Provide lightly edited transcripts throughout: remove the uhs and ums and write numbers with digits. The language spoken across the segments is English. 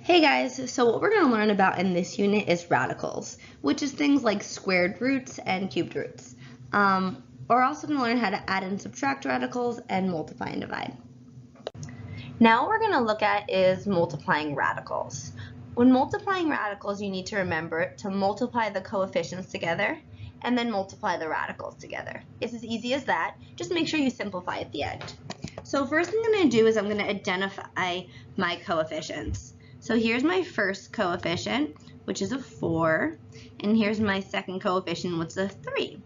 Hey guys, so what we're going to learn about in this unit is radicals, which is things like squared roots and cubed roots. We're also going to learn how to add and subtract radicals and multiply and divide. Now what we're going to look at is multiplying radicals. When multiplying radicals, you need to remember to multiply the coefficients together and then multiply the radicals together. It's as easy as that. Just make sure you simplify at the end. So first thing I'm going to do is I'm going to identify my coefficients. So here's my first coefficient, which is a 4, and here's my second coefficient, which is a 3.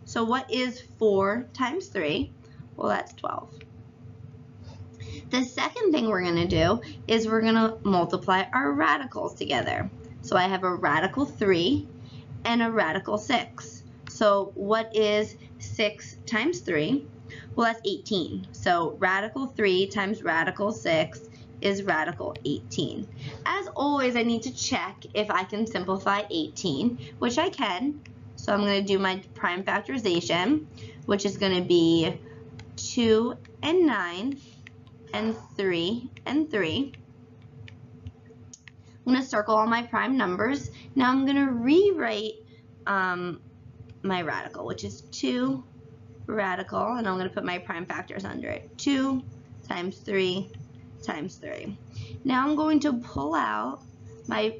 So what is 4 times 3? Well, that's 12. The second thing we're going to do is we're going to multiply our radicals together. So I have a radical 3 and a radical 6. So what is 6 times 3? Well, that's 18. So radical 3 times radical 6 is radical 18. As always, I need to check if I can simplify 18, which I can. So I'm going to do my prime factorization, which is going to be 2 and 9 and 3 and 3. I'm going to circle all my prime numbers. Now I'm going to rewrite my radical, which is 2 radical, and I'm going to put my prime factors under it. 2 times 3 times 3. Now I'm going to pull out my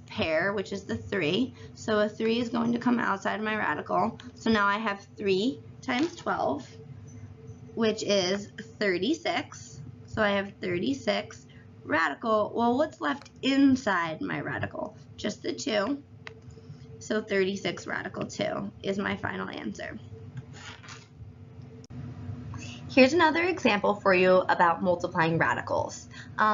pair, which is the 3. So a 3 is going to come outside of my radical. So now I have 3 times 12, which is 36. So I have 36 radical. Well, what's left inside my radical? Just the 2. So 36 radical 2 is my final answer. Here's another example for you about multiplying radicals.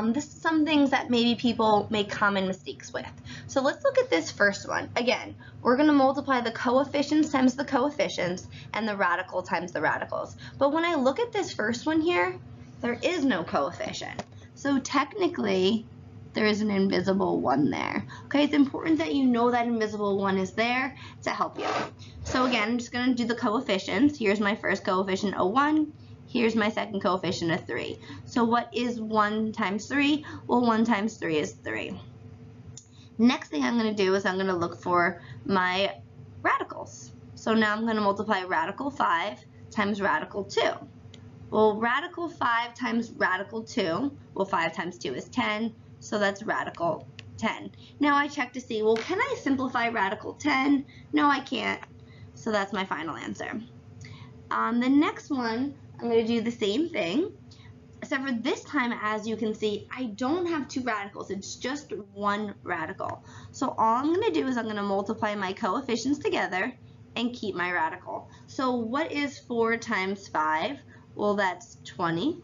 This is some things that maybe people make common mistakes with. So let's look at this first one. Again, we're going to multiply the coefficients times the coefficients and the radical times the radicals. But when I look at this first one here, there is no coefficient. So technically, there is an invisible 1 there. Okay, it's important that you know that invisible 1 is there to help you. So again, I'm just going to do the coefficients. Here's my first coefficient, a 1. Here's my second coefficient, a 3. So what is 1 times 3? Well, 1 times 3 is 3. Next thing I'm going to do is I'm going to look for my radicals. So now I'm going to multiply radical 5 times radical 2. Well, radical 5 times radical 2, well, 5 times 2 is 10, so that's radical 10. Now I check to see, well, can I simplify radical 10? No, I can't. So that's my final answer. The next one, I'm going to do the same thing, except for this time, as you can see, I don't have 2 radicals. It's just 1 radical. So all I'm going to do is I'm going to multiply my coefficients together and keep my radical. So what is 4 times 5? Well, that's 20.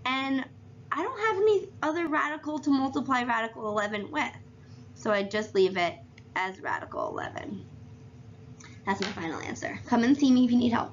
And I don't have any other radical to multiply radical 11 with. So I just leave it as radical 11. That's my final answer. Come and see me if you need help.